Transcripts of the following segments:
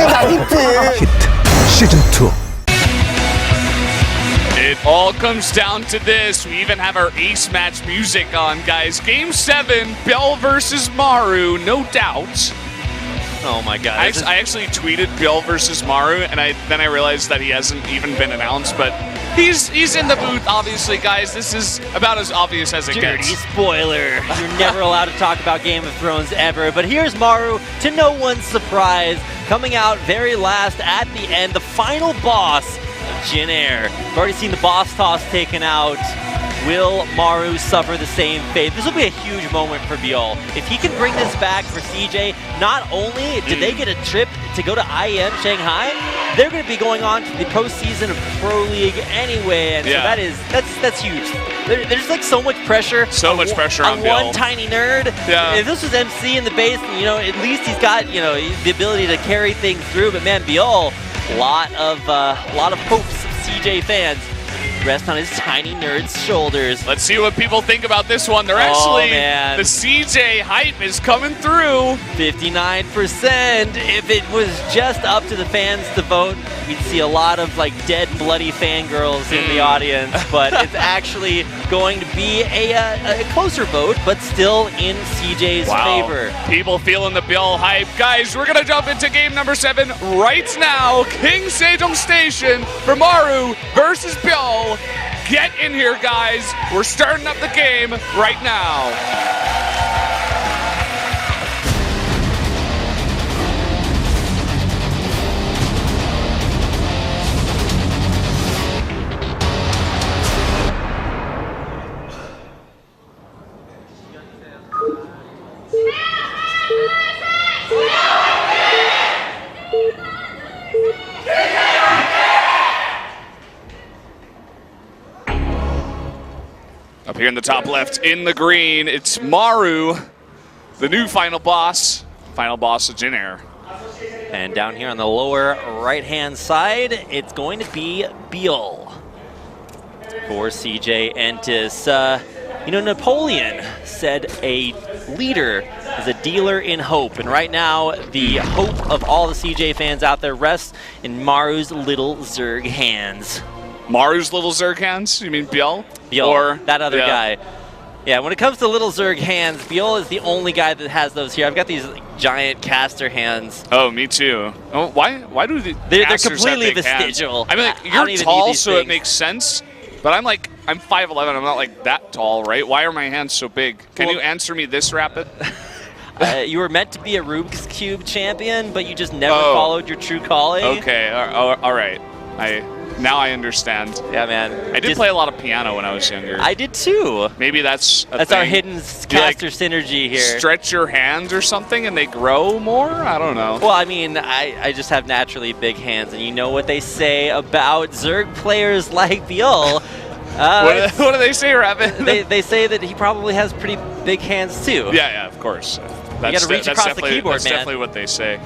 히트 시즌2. It all comes down to this. We even have our ace match music on, guys. Game 7, ByuL versus Maru, no doubt. Oh my god. I actually tweeted ByuL versus Maru, and then I realized that he hasn't even been announced, but he's in the booth, obviously, guys. This is about as obvious as it gets. Dirty spoiler. You're never allowed to talk about Game of Thrones ever, but here's Maru, to no one's surprise, coming out very last at the end, the final boss of Jin Air. We've already seen the boss toss taken out. Will Maru suffer the same fate? This will be a huge moment for ByuL. If he can bring this back for CJ, not only did they get a trip to go to IEM Shanghai, they're going to be going on to the postseason of Pro League anyway, and yeah. so that's huge. There's like so much pressure. So much pressure on ByuL. One tiny nerd. Yeah. If this was MC in the base, you know, at least he's got, you know, the ability to carry things through. But man, ByuL, a lot of hopes of CJ fans rest on his tiny nerd's shoulders. Let's see what people think about this one. They're actually, the CJ hype is coming through. 59%. If it was just up to the fans to vote, we'd see a lot of like dead, bloody fangirls in the audience. But it's actually going to be a closer vote, but still in CJ's favor. People feeling the ByuL hype. Guys, we're going to jump into game number 7 right now. King Sejong Station for Maru versus ByuL. Get in here, guys. We're starting up the game right now. Up here in the top left, in the green, it's Maru, the new final boss of Jin Air. And down here on the lower right-hand side, it's going to be ByuL for CJ Entis. You know, Napoleon said a leader is a dealer in hope, and right now the hope of all the CJ fans out there rests in Maru's little Zerg hands. Maru's little Zerg hands? You mean ByuL? ByuL, or that other guy. Yeah, when it comes to little Zerg hands, ByuL is the only guy that has those here. I've got these like, giant caster hands. Oh, me too. Oh, why do they're completely vestigial. I mean, like, you're tall, so it makes sense. But I'm 5'11". I'm not like that tall, right? Why are my hands so big? Can you answer me this rapid? You were meant to be a Rubik's Cube champion, but you just never followed your true calling. Okay, all right. Now I understand. Yeah, man. I did play a lot of piano when I was younger. I did too. Maybe that's our hidden caster synergy here. Stretch your hands or something and they grow more? I don't know. Well, I mean, I just have naturally big hands, and you know what they say about Zerg players like ByuL. What do they say, Rabbit? They say that he probably has pretty big hands too. Yeah, of course. You got to reach across the keyboard, that's definitely what they say.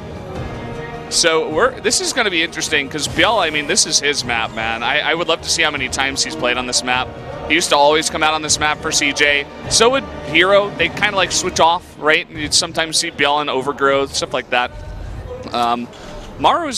So this is going to be interesting because ByuL, I mean, this is his map, man. I would love to see how many times he's played on this map. He used to always come out on this map for CJ. So would Hero. They kind of like switch off, right? You'd sometimes see ByuL in Overgrowth, stuff like that.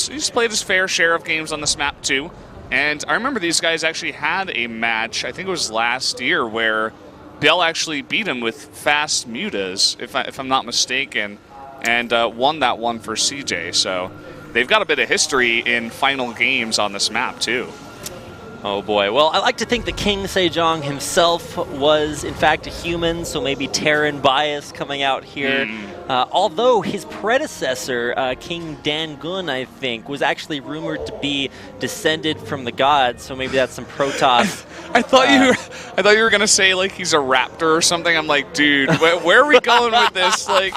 He's played his fair share of games on this map too. And I remember these guys actually had a match, I think it was last year, where ByuL actually beat him with fast mutas, if I'm not mistaken, and won that one for CJ. So they've got a bit of history in final games on this map too. Oh boy. Well, I like to think that King Sejong himself was in fact a human, so maybe Terran bias coming out here. Although his predecessor, King Dangun, I think, was actually rumored to be descended from the gods, so maybe that's some Protoss. I thought you were gonna say like he's a raptor or something. I'm like, dude, where are we going with this? Like,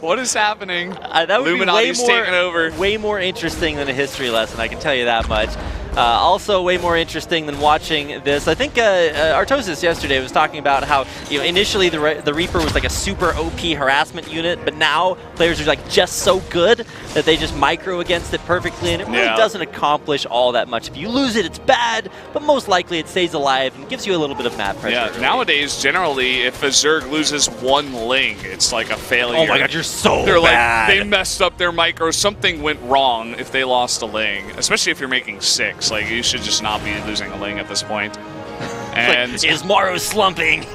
what is happening? That would Illuminati's be taking over. way more interesting than a history lesson, I can tell you that much. Also way more interesting than watching this. I think Artosis yesterday was talking about how initially the Reaper was like a super OP harassment unit, but now players are like just so good that they just micro against it perfectly, and it really doesn't accomplish all that much. If you lose it, it's bad, but most likely it stays alive and gives you a little bit of map pressure. Yeah, nowadays, generally, if a Zerg loses one Ling, it's like a failure. Oh my god, you're so They're bad. Like, they messed up their micro. Something went wrong if they lost a Ling, especially if you're making 6. Like, you should just not be losing a Ling at this point. And like, is Maru slumping?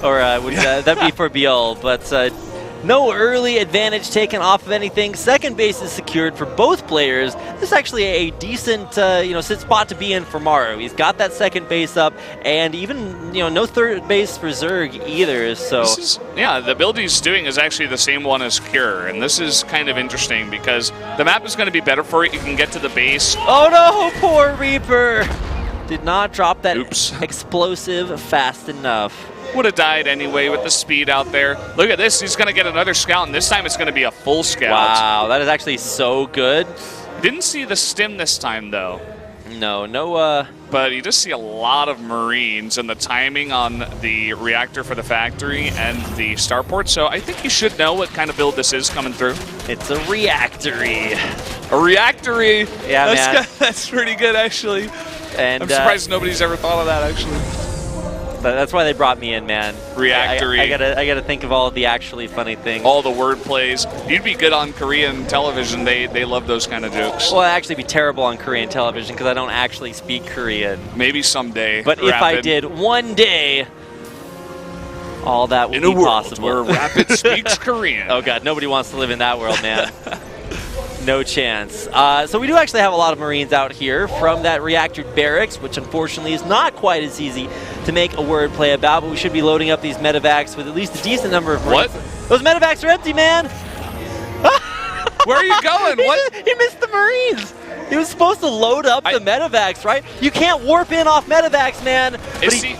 Or would that be for ByuL? But no early advantage taken off of anything. Second base is secured for both players. This is actually a decent sit spot to be in for Maru. He's got that second base up, and even no third base for Zerg either. So the build he's doing is actually the same one as Cure, and this is kind of interesting because the map is going to be better for it. You can get to the base. Oh no, poor Reaper! Did not drop that explosive fast enough. Would have died anyway with the speed out there. Look at this. He's going to get another scout, and this time it's going to be a full scout. Wow, that is actually so good. Didn't see the stim this time, though. No. But you just see a lot of Marines, and the timing on the reactor for the factory and the starport. So I think you should know what kind of build this is coming through. It's a reactory. A reactory? Yeah, man. That's pretty good, actually. And I'm surprised nobody's ever thought of that, actually. But that's why they brought me in, man. Reactory. I gotta think of all of the actually funny things. All the word plays. You'd be good on Korean television. They love those kind of jokes. Well, I'd actually be terrible on Korean television because I don't actually speak Korean. Maybe someday. But if I did one day, all that would be possible. In a world where Rapid speaks Korean. Oh god, nobody wants to live in that world, man. No chance. So we do actually have a lot of Marines out here from that reactor barracks, which unfortunately is not quite as easy to make a wordplay about, but we should be loading up these medevacs with at least a decent number of Marines. What? Those medevacs are empty, man! Where are you going? What? He missed the Marines! He was supposed to load up the medevacs, right? You can't warp in off medevacs, man! But he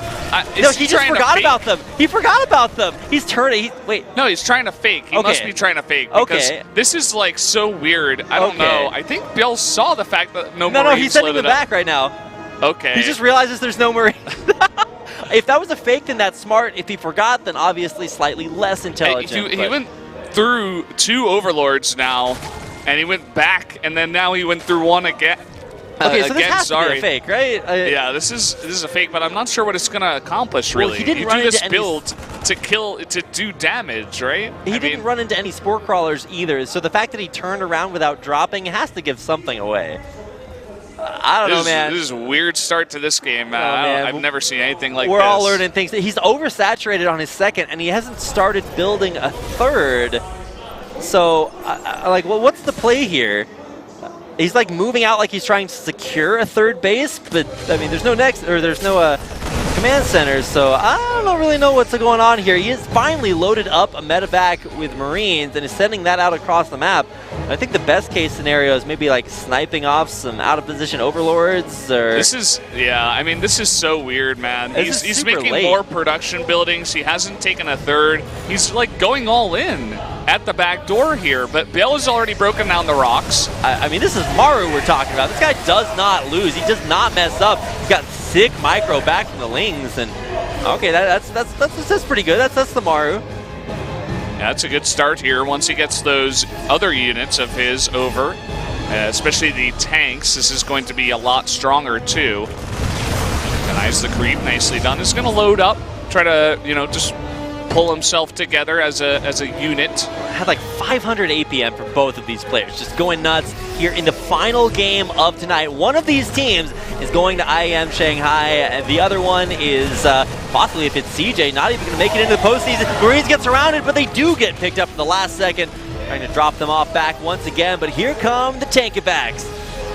just forgot about them. He forgot about them. He's turning. Wait. No, he's trying to fake. He must be trying to fake. Because this is like so weird. I don't know. I think ByuL saw the fact that no Marines. No, he's sending them back right now. Okay. He just realizes there's no Marines. If that was a fake, then that's smart. If he forgot, then obviously slightly less intelligent. He went through 2 overlords now, and he went back, and then now he went through one again. Okay, so this has to be a fake, right? Yeah, this is a fake, but I'm not sure what it's going to accomplish, really. Well, he didn't you run do this into build to do damage, right? He didn't run into any spore crawlers either, so the fact that he turned around without dropping has to give something away. I don't know, man. This is a weird start to this game, man. I've never seen anything like this. We're all learning things. He's oversaturated on his second, and he hasn't started building a third. So, what's the play here? He's like moving out like he's trying to secure a third base, but I mean, there's no command center, so I don't really know what's going on here. He has finally loaded up a medevac with Marines and is sending that out across the map. I think the best case scenario is maybe like sniping off some out of position overlords. Or this is so weird, man. He's making late. More production buildings. He hasn't taken a third. He's like going all in at the back door here, but ByuL has already broken down the rocks. I mean, this is Maru we're talking about. This guy does not lose. He does not mess up. He's got sick micro back from the Lings, and okay, that's pretty good. That's the Maru. Yeah, that's a good start here. Once he gets those other units of his over, especially the tanks, this is going to be a lot stronger too. Denies the creep, nicely done. He's going to load up, try to just pull himself together as a unit. Had like 500 APM for both of these players, just going nuts here in the final game of tonight. One of these teams is going to IEM Shanghai, and the other one is possibly, if it's CJ, not even going to make it into the postseason. Marines get surrounded, but they do get picked up in the last second, trying to drop them off back once again. But here come the Tankabacks,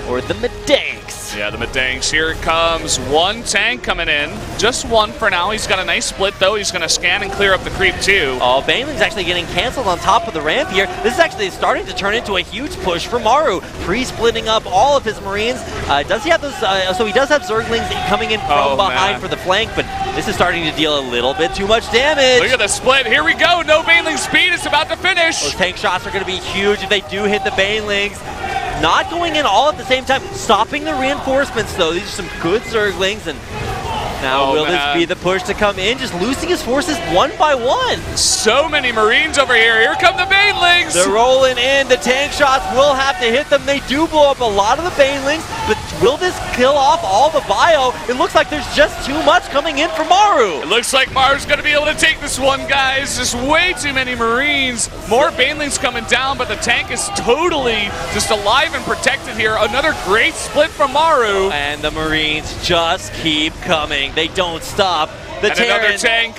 or the Medanks. Yeah, the Medanks. Here it comes. One tank coming in. Just one for now. He's got a nice split, though. He's going to scan and clear up the creep, too. Oh, Baneling's actually getting canceled on top of the ramp here. This is actually starting to turn into a huge push for Maru. Pre-splitting up all of his Marines. Does he have those? So he does have Zerglings coming in from behind for the flank, but this is starting to deal a little bit too much damage. Look at the split. Here we go. No Baneling speed. It's about to finish. Those tank shots are going to be huge if they do hit the Banelings. not going in all at the same time. Stopping the reinforcements, though. These are some good Zerglings, and now will this be the push to come in? Just losing his forces one by one. So many Marines over here. Here come the Banelings. They're rolling in. The tank shots will have to hit them. They do blow up a lot of the Banelings, but will this kill off all the bio? It looks like there's just too much coming in for Maru. It looks like Maru's going to be able to take this one, guys. Just way too many Marines. More Banelings coming down, but the tank is totally just alive and protected here. Another great split from Maru. And the Marines just keep coming. They don't stop. The and another tank.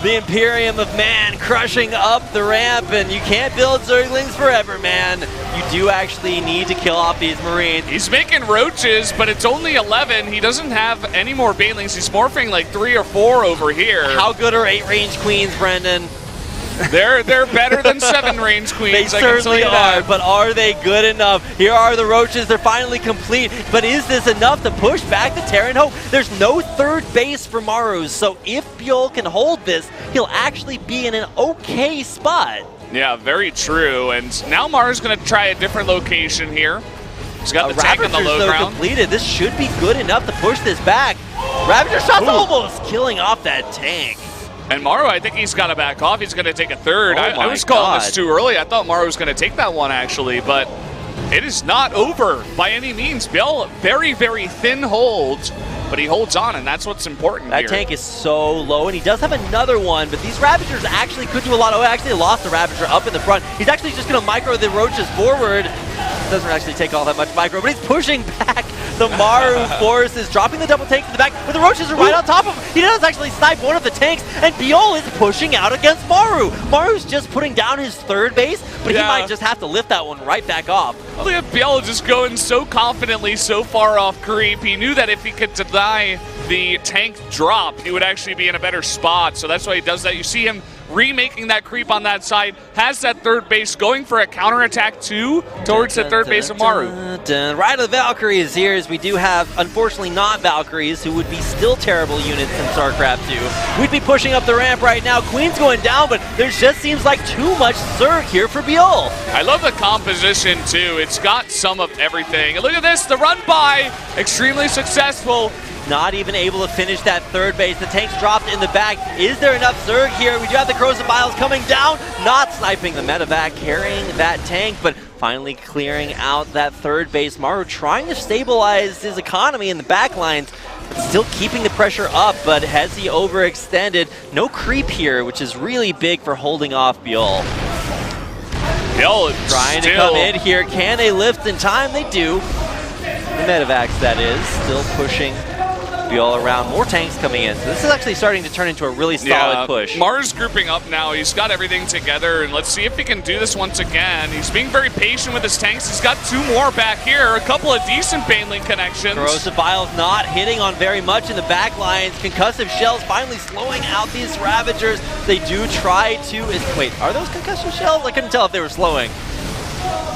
The Imperium of Man crushing up the ramp, and you can't build Zerglings forever, man. You do actually need to kill off these Marines. He's making roaches, but it's only 11. He doesn't have any more Banelings. He's morphing like 3 or 4 over here. How good are 8 range queens, Brendan? They're better than 7 range queens. They certainly are, but are they good enough? Here are the roaches. They're finally complete, but is this enough to push back the Terran Hope? There's no third base for Maru, so if ByuL can hold this, he'll actually be in an okay spot. Yeah, very true. And now Maru's going to try a different location here. He's got the tank on the low ground. Completed. This should be good enough to push this back. Ravager shots almost killing off that tank. And Maru, I think he's got to back off. He's going to take a third. I was calling this too early. I thought Maru was going to take that one, actually, but it is not over by any means. ByuL, very, very thin hold, but he holds on, and that's what's important here. That tank is so low, and he does have another one, but these Ravagers actually could do a lot. Oh, actually lost the Ravager up in the front. He's actually just going to micro the Roaches forward. Doesn't actually take all that much micro, but he's pushing back the Maru forces, dropping the double tank to the back, but the Roaches are right on top of him. He does actually snipe one of the tanks, and ByuL is pushing out against Maru. Maru's just putting down his third base, but he might just have to lift that one right back off. Look at ByuL just going so confidently so far off creep. He knew that if he could deny the tank drop, he would actually be in a better spot, so that's why he does that. You see him remaking that creep on that side, has that third base, going for a counterattack too towards the third base of Maru. Right of the Valkyries here, as we do have, unfortunately not Valkyries, who would be still terrible units in Starcraft 2. We'd be pushing up the ramp right now. Queen's going down, but there just seems like too much Zerg here for ByuL. I love the composition too. It's got some of everything. And look at this, the run by, extremely successful. Not even able to finish that third base. The tank's dropped in the back. Is there enough Zerg here? We do have the Crows and Biles coming down, not sniping the medevac, carrying that tank, but finally clearing out that third base. Maru trying to stabilize his economy in the back lines, but still keeping the pressure up, but has he overextended? No creep here, which is really big for holding off ByuL. ByuL trying to come in here. Can they lift in time? They do. The medevacs, that is, still pushing ByuL around. More tanks coming in. So this is actually starting to turn into a really solid push. Maru's grouping up now. He's got everything together, and let's see if he can do this once again. He's being very patient with his tanks. He's got 2 more back here. A couple of decent Baneling connections. Corrosive Biles not hitting on very much in the back lines. Concussive shells finally slowing out these Ravagers. They do try to... Wait, are those concussive shells? I couldn't tell if they were slowing.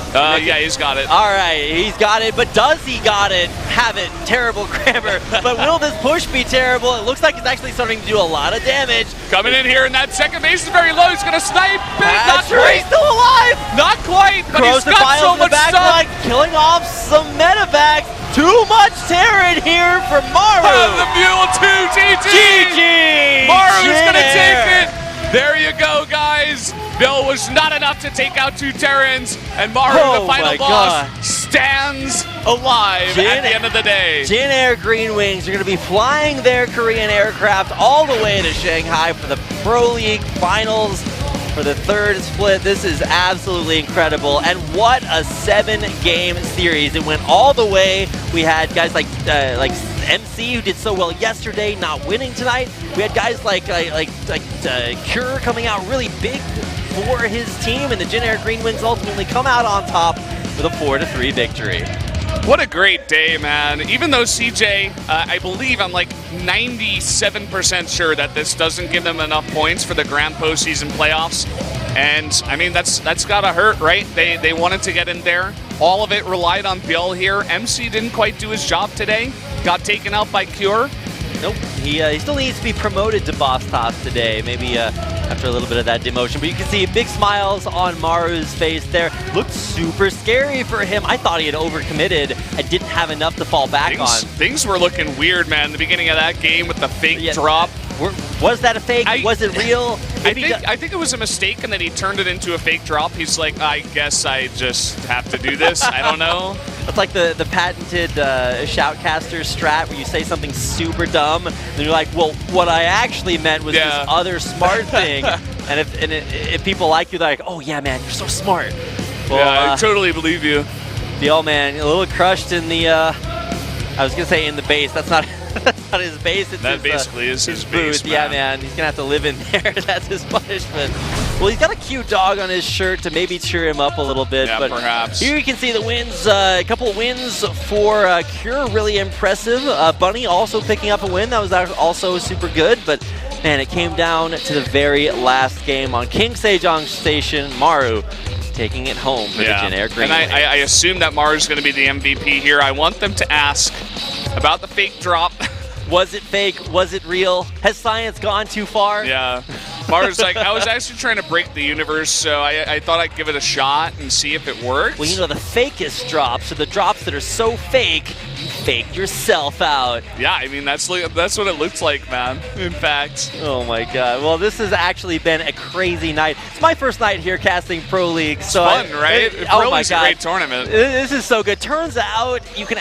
Yeah, he's got it. All right, he's got it, but does he got it? Have it. Terrible grammar. But will this push be terrible? It looks like it's actually starting to do a lot of damage. Coming in here, and that second base is very low. He's going to snipe. Not sure quite. He's still alive. Not quite, but he's got so much stuff. Killing off some medevacs. Too much Terran here for Maru. The ByuL 2 GG. GG. Maru's going to take it. There you go, guys. ByuL was not enough to take out 2 Terrans, and Maru, the final boss, stands alive at the end of the day. Jin Air Green Wings are going to be flying their Korean aircraft all the way to Shanghai for the Pro League Finals for the 3rd split. This is absolutely incredible, and what a 7-game series. It went all the way. We had guys like MC, who did so well yesterday, not winning tonight. We had guys like Cure coming out really big for his team, and the Jin Air Green Wings ultimately come out on top with a 4-3 victory. What a great day, man. Even though CJ, I believe I'm like 97% sure that this doesn't give them enough points for the grand postseason playoffs. And I mean, that's gotta hurt, right? They wanted to get in there. All of it relied on ByuL here. MC didn't quite do his job today. Got taken out by Cure. Nope. He still needs to be promoted to boss tops today, maybe after a little bit of that demotion. But you can see big smiles on Maru's face there. Looked super scary for him. I thought he had overcommitted and didn't have enough to fall back on. Things were looking weird, man, in the beginning of that game with the fake drop. Was that a fake? Was it real? I think it was a mistake, and then he turned it into a fake drop. He's like, I guess I just have to do this. I don't know. It's like the patented shoutcaster strat where you say something super dumb, and you're like, well, what I actually meant was this other smart thing. And if people like you, they're like, oh yeah, man, you're so smart. Well, yeah, I totally believe you. ByuL, man, a little crushed in the, I was going to say in the base. That's not not his base. It's that basically is his booth. base, man. Yeah, man. He's going to have to live in there. That's his punishment. Well, he's got a cute dog on his shirt to maybe cheer him up a little bit. Yeah, but perhaps. Here you can see the wins. A couple wins for Cure, really impressive. Bunny also picking up a win. That was also super good. But, man, it came down to the very last game on King Sejong Station. Maru taking it home for the Jin Air Green. And I assume that Maru's going to be the MVP here. I want them to ask about the fake drop. Was it fake? Was it real? Has science gone too far? Yeah. Maru's like, I was actually trying to break the universe, so I thought I'd give it a shot and see if it worked. Well, you know, the fakest drops are the drops that are so fake, you fake yourself out. Yeah, I mean, that's what it looks like, man, in fact. Oh, my God. Well, this has actually been a crazy night. It's my first night here casting Pro League. It's fun, right? Oh, my God. It's a great tournament. This is so good. Turns out you can